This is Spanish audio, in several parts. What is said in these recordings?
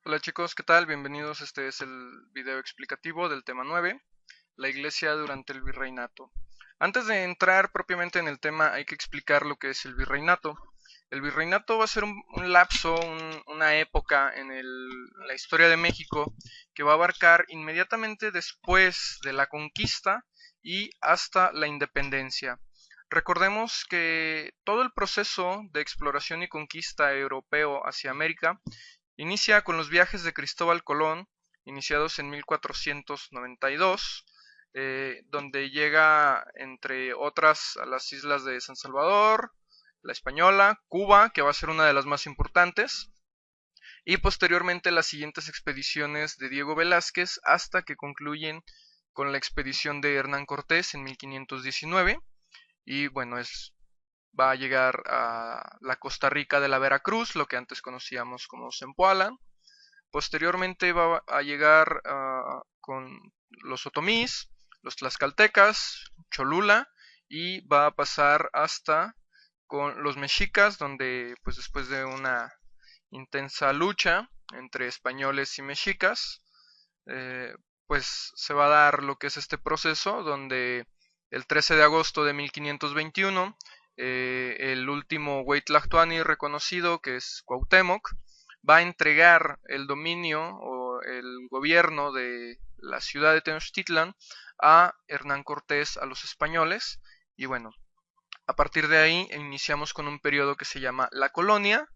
Hola chicos, ¿qué tal? Bienvenidos. Este es el video explicativo del tema 9, la iglesia durante el virreinato. Antes de entrar propiamente en el tema, hay que explicar lo que es el virreinato. El virreinato va a ser un lapso, una época en la historia de México que va a abarcar inmediatamente después de la conquista y hasta la independencia. Recordemos que todo el proceso de exploración y conquista europeo hacia América inicia con los viajes de Cristóbal Colón, iniciados en 1492, donde llega, entre otras, a las islas de San Salvador, La Española, Cuba, que va a ser una de las más importantes, y posteriormente las siguientes expediciones de Diego Velázquez hasta que concluyen con la expedición de Hernán Cortés en 1519, y bueno, va a llegar a la Costa Rica de la Veracruz, lo que antes conocíamos como Zempoala. Posteriormente va a llegar con los otomís, los tlaxcaltecas, Cholula, y va a pasar hasta con los mexicas, donde pues después de una intensa lucha entre españoles y mexicas, eh, pues se va a dar lo que es este proceso, donde el 13 de agosto de 1521, el último Huaytlactuani reconocido, que es Cuauhtémoc, va a entregar el dominio o el gobierno de la ciudad de Tenochtitlan a Hernán Cortés, a los españoles, y bueno, a partir de ahí iniciamos con un periodo que se llama la colonia,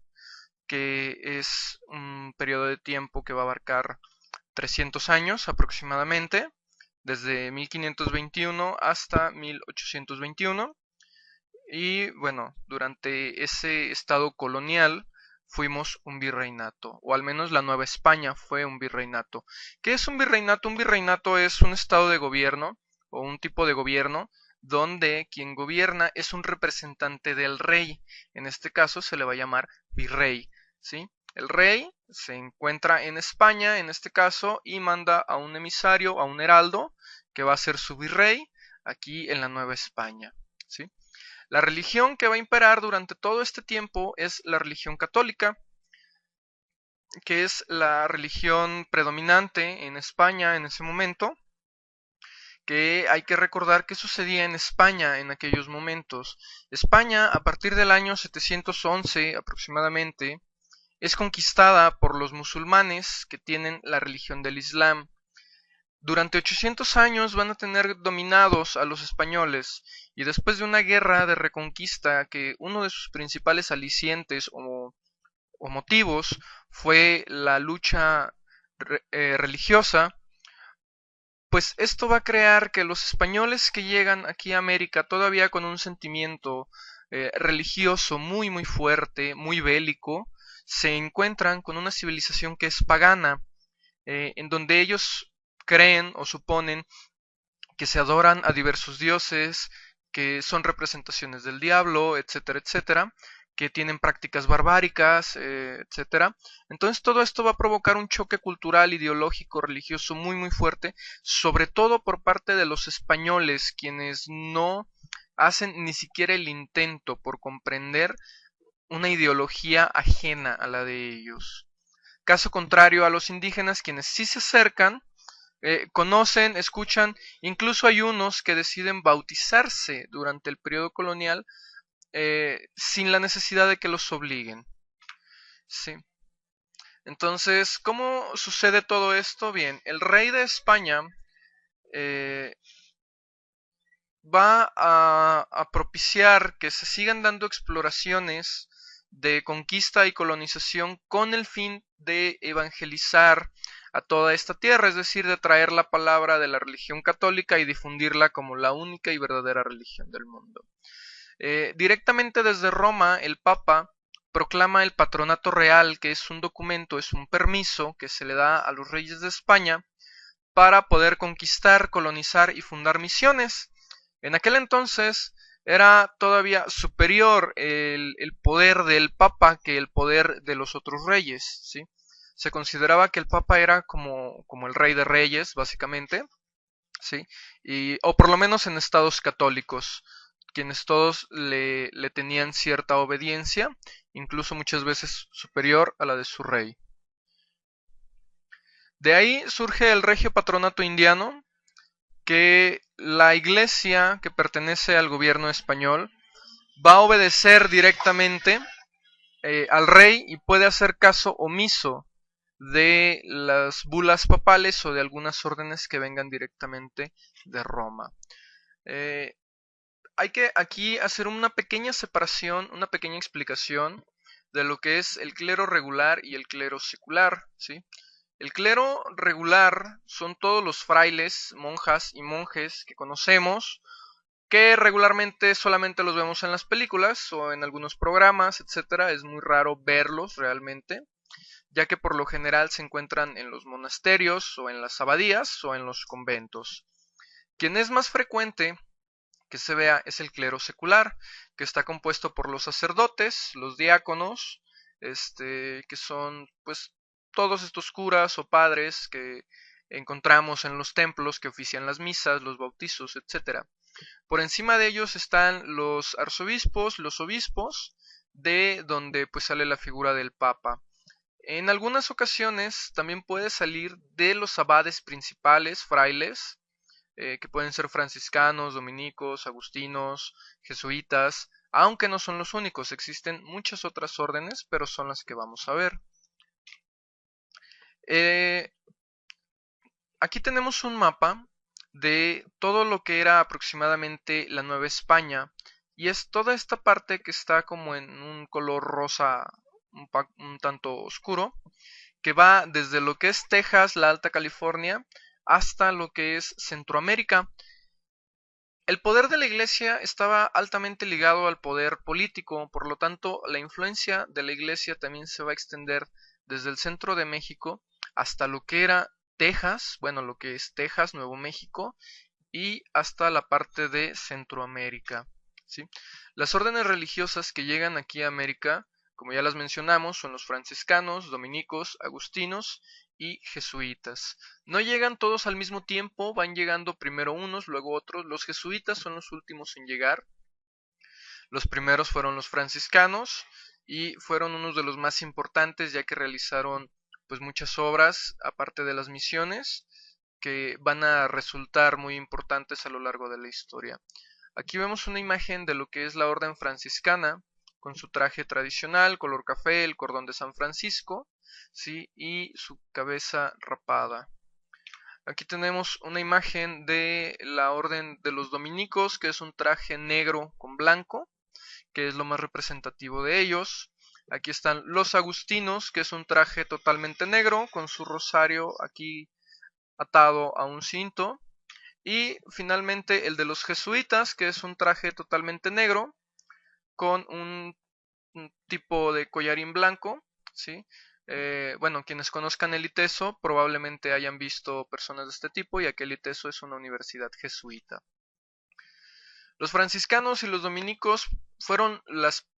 que es un periodo de tiempo que va a abarcar 300 años aproximadamente, desde 1521 hasta 1821. Y bueno, durante ese estado colonial fuimos un virreinato, o al menos la Nueva España fue un virreinato. ¿Qué es un virreinato? Un virreinato es un estado de gobierno o un tipo de gobierno donde quien gobierna es un representante del rey. En este caso se le va a llamar virrey, ¿sí? El rey se encuentra en España, en este caso, y manda a un emisario, a un heraldo, que va a ser su virrey aquí en la Nueva España, ¿sí? La religión que va a imperar durante todo este tiempo es la religión católica, que es la religión predominante en España en ese momento, que hay que recordar que sucedía en España en aquellos momentos. España, a partir del año 711 aproximadamente, es conquistada por los musulmanes que tienen la religión del Islam. Durante 800 años van a tener dominados a los españoles, y después de una guerra de reconquista que uno de sus principales alicientes o motivos fue la lucha religiosa, pues esto va a crear que los españoles que llegan aquí a América todavía con un sentimiento religioso muy fuerte, muy bélico, se encuentran con una civilización que es pagana, en donde ellos creen o suponen que se adoran a diversos dioses, que son representaciones del diablo, etcétera, etcétera, que tienen prácticas barbáricas, etcétera. Entonces todo esto va a provocar un choque cultural, ideológico, religioso muy fuerte, sobre todo por parte de los españoles, quienes no hacen ni siquiera el intento por comprender una ideología ajena a la de ellos. Caso contrario a los indígenas, quienes sí se acercan, conocen, escuchan, incluso hay unos que deciden bautizarse durante el periodo colonial sin la necesidad de que los obliguen. Sí. Entonces, ¿cómo sucede todo esto? Bien, el rey de España eh, va a propiciar que se sigan dando exploraciones de conquista y colonización con el fin de evangelizar a toda esta tierra, es decir, de traer la palabra de la religión católica y difundirla como la única y verdadera religión del mundo. Directamente desde Roma, el Papa proclama el Patronato Real, que es un documento, es un permiso que se le da a los reyes de España para poder conquistar, colonizar y fundar misiones. En aquel entonces era todavía superior el poder del Papa que el poder de los otros reyes, ¿sí? Se consideraba que el Papa era como el rey de reyes, básicamente, ¿sí? O por lo menos en estados católicos, quienes todos le tenían cierta obediencia, incluso muchas veces superior a la de su rey. De ahí surge el Regio Patronato Indiano, que la iglesia que pertenece al gobierno español va a obedecer directamente al rey y puede hacer caso omiso de las bulas papales o de algunas órdenes que vengan directamente de Roma. Eh, Hay que aquí hacer una pequeña separación, una pequeña explicación de lo que es el clero regular y el clero secular, ¿sí? El clero regular son todos los frailes, monjas y monjes que conocemos, que regularmente solamente los vemos en las películas o en algunos programas, etcétera. Es muy raro verlos realmente, ya que por lo general se encuentran en los monasterios o en las abadías o en los conventos. Quien es más frecuente que se vea es el clero secular, que está compuesto por los sacerdotes, los diáconos, que son pues todos estos curas o padres que encontramos en los templos que ofician las misas, los bautizos, etcétera. Por encima de ellos están los arzobispos, los obispos, de donde pues sale la figura del papa. En algunas ocasiones también puede salir de los abades principales, frailes, que pueden ser franciscanos, dominicos, agustinos, jesuitas, aunque no son los únicos, existen muchas otras órdenes, pero son las que vamos a ver. Eh, Aquí tenemos un mapa de todo lo que era aproximadamente la Nueva España, y es toda esta parte que está como en un color rosa un tanto oscuro, que va desde lo que es Texas, la Alta California, hasta lo que es Centroamérica. El poder de la Iglesia estaba altamente ligado al poder político, por lo tanto, la influencia de la Iglesia también se va a extender desde el centro de México hasta lo que era Texas, bueno, lo que es Texas, Nuevo México, y hasta la parte de Centroamérica, ¿sí? Las órdenes religiosas que llegan aquí a América, como ya las mencionamos, son los franciscanos, dominicos, agustinos y jesuitas. No llegan todos al mismo tiempo, van llegando primero unos, luego otros. Los jesuitas son los últimos en llegar. Los primeros fueron los franciscanos y fueron unos de los más importantes, ya que realizaron pues muchas obras aparte de las misiones que van a resultar muy importantes a lo largo de la historia. Aquí vemos una imagen de lo que es la orden franciscana, con su traje tradicional, color café, el cordón de San Francisco, ¿sí? Y su cabeza rapada. Aquí tenemos una imagen de la orden de los dominicos, que es un traje negro con blanco, que es lo más representativo de ellos. Aquí están los agustinos, que es un traje totalmente negro, con su rosario aquí atado a un cinto. Y finalmente el de los jesuitas, que es un traje totalmente negro, con un tipo de collarín blanco, ¿sí? Bueno, quienes conozcan el ITESO probablemente hayan visto personas de este tipo, ya que el ITESO es una universidad jesuita. Los franciscanos y los dominicos fueron las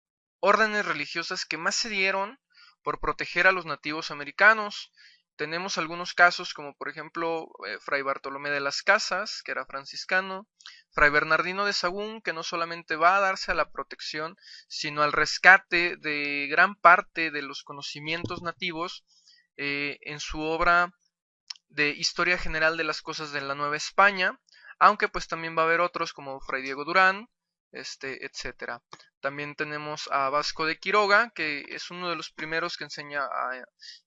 órdenes religiosas que más se dieron por proteger a los nativos americanos. Tenemos algunos casos como por ejemplo Fray Bartolomé de las Casas, que era franciscano, Fray Bernardino de Sahagún, que no solamente va a darse a la protección, sino al rescate de gran parte de los conocimientos nativos en su obra de Historia General de las Cosas de la Nueva España, aunque pues también va a haber otros como Fray Diego Durán, etcétera. También tenemos a Vasco de Quiroga, que es uno de los primeros que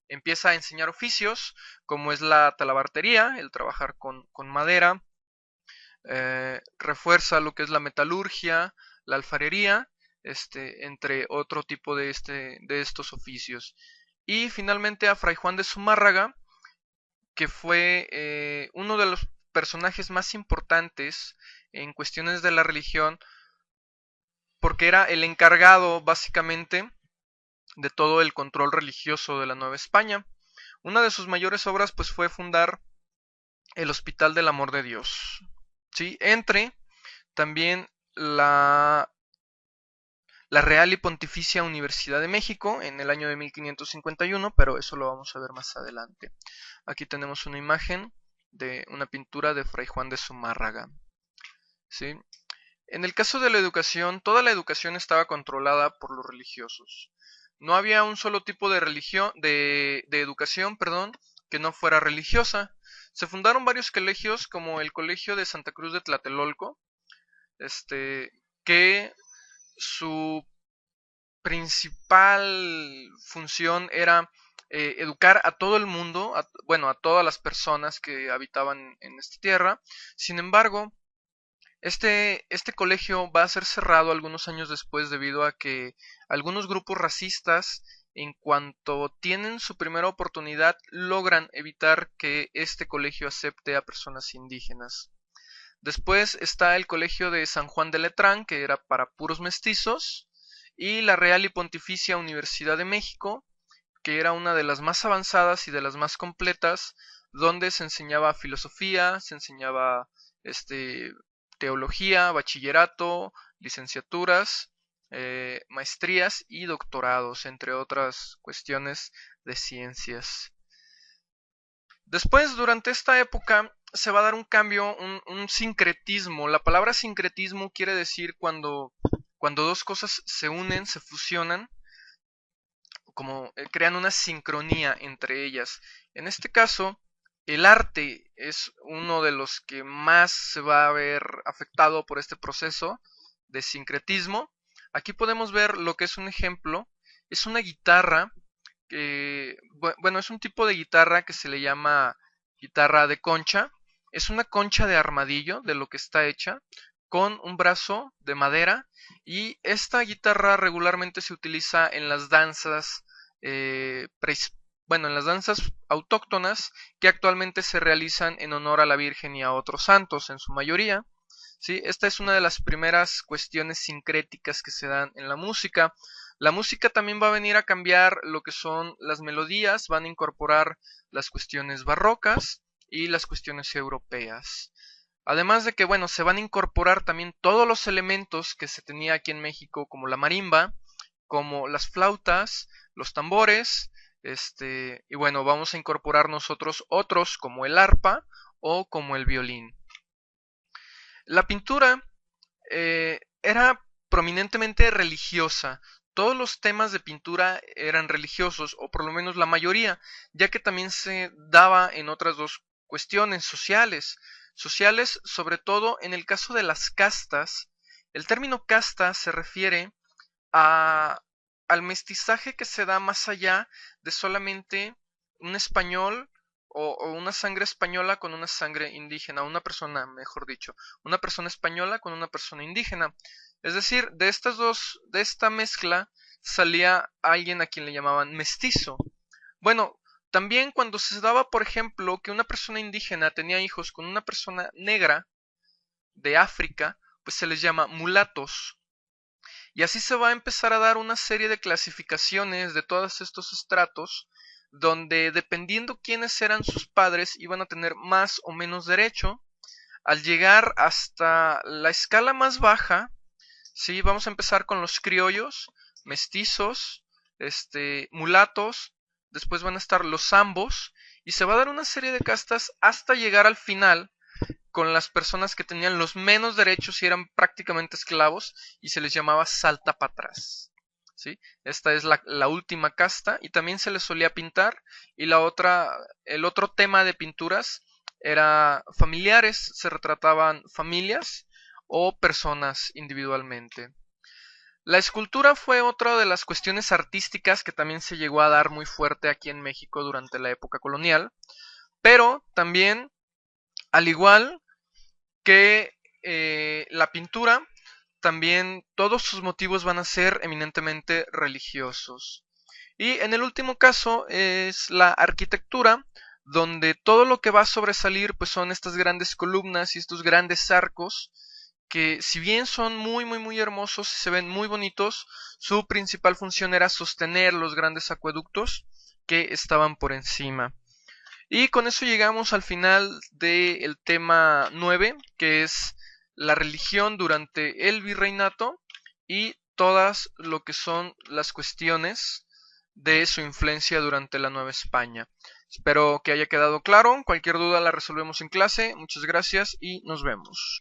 empieza a enseñar oficios, como es la talabartería, el trabajar con madera, refuerza lo que es la metalurgia, la alfarería, entre otro tipo de estos oficios. Y finalmente a Fray Juan de Zumárraga, que fue uno de los personajes más importantes en cuestiones de la religión, porque era el encargado básicamente de todo el control religioso de la Nueva España. Una de sus mayores obras pues fue fundar el Hospital del Amor de Dios, ¿sí? Entre también la Real y Pontificia Universidad de México en el año de 1551, pero eso lo vamos a ver más adelante. Aquí tenemos una imagen de una pintura de Fray Juan de Zumárraga, ¿sí? En el caso de la educación, toda la educación estaba controlada por los religiosos. No había un solo tipo de religión, de educación, perdón, que no fuera religiosa. Se fundaron varios colegios, como el Colegio de Santa Cruz de Tlatelolco, que su principal función era educar a todo el mundo, bueno, a todas las personas que habitaban en esta tierra. Sin embargo, este colegio va a ser cerrado algunos años después debido a que algunos grupos racistas, en cuanto tienen su primera oportunidad, logran evitar que este colegio acepte a personas indígenas. Después está el colegio de San Juan de Letrán, que era para puros mestizos, y la Real y Pontificia Universidad de México, que era una de las más avanzadas y de las más completas, donde se enseñaba filosofía, se enseñaba este, teología, bachillerato, licenciaturas, maestrías y doctorados, entre otras cuestiones de ciencias. Después, durante esta época, se va a dar un cambio, un sincretismo. La palabra sincretismo quiere decir cuando dos cosas se unen, se fusionan, como crean una sincronía entre ellas. En este caso, el arte es uno de los que más se va a ver afectado por este proceso de sincretismo. Aquí podemos ver lo que es un ejemplo. Es una guitarra que, bueno, es un tipo de guitarra que se le llama guitarra de concha. Es una concha de armadillo, de lo que está hecha, con un brazo de madera, y esta guitarra regularmente se utiliza en las danzas, bueno, en las danzas autóctonas que actualmente se realizan en honor a la Virgen y a otros santos en su mayoría. ¿Sí? Esta es una de las primeras cuestiones sincréticas que se dan en la música. La música también va a venir a cambiar lo que son las melodías, van a incorporar las cuestiones barrocas y las cuestiones europeas. Además de que, bueno, se van a incorporar también todos los elementos que se tenía aquí en México, como la marimba, como las flautas, los tambores, y bueno, vamos a incorporar nosotros otros como el arpa o como el violín. La pintura era prominentemente religiosa. Todos los temas de pintura eran religiosos, o por lo menos la mayoría, ya que también se daba en otras dos cuestiones sociales. Sociales, sobre todo en el caso de las castas. El término casta se refiere a, al mestizaje que se da más allá de solamente un español o una sangre española con una sangre indígena, una persona, mejor dicho, una persona española con una persona indígena. Es decir, de esta mezcla salía alguien a quien le llamaban mestizo. Bueno, también cuando se daba, por ejemplo, que una persona indígena tenía hijos con una persona negra de África, pues se les llama mulatos. Y así se va a empezar a dar una serie de clasificaciones de todos estos estratos, donde dependiendo quiénes eran sus padres iban a tener más o menos derecho. Al llegar hasta la escala más baja, ¿sí? Vamos a empezar con los criollos, mestizos, mulatos, después van a estar los zambos, y se va a dar una serie de castas hasta llegar al final con las personas que tenían los menos derechos y eran prácticamente esclavos, y se les llamaba salta para atrás. ¿Sí? Esta es la última casta, y también se les solía pintar, y el otro tema de pinturas era familiares, se retrataban familias o personas individualmente. La escultura fue otra de las cuestiones artísticas que también se llegó a dar muy fuerte aquí en México durante la época colonial, pero también, al igual que la pintura, también todos sus motivos van a ser eminentemente religiosos. Y en el último caso es la arquitectura, donde todo lo que va a sobresalir pues son estas grandes columnas y estos grandes arcos, que si bien son muy hermosos y se ven muy bonitos, su principal función era sostener los grandes acueductos que estaban por encima. Y con eso llegamos al final del tema 9, que es la religión durante el virreinato y todas lo que son las cuestiones de su influencia durante la Nueva España. Espero que haya quedado claro. Cualquier duda la resolvemos en clase. Muchas gracias y nos vemos.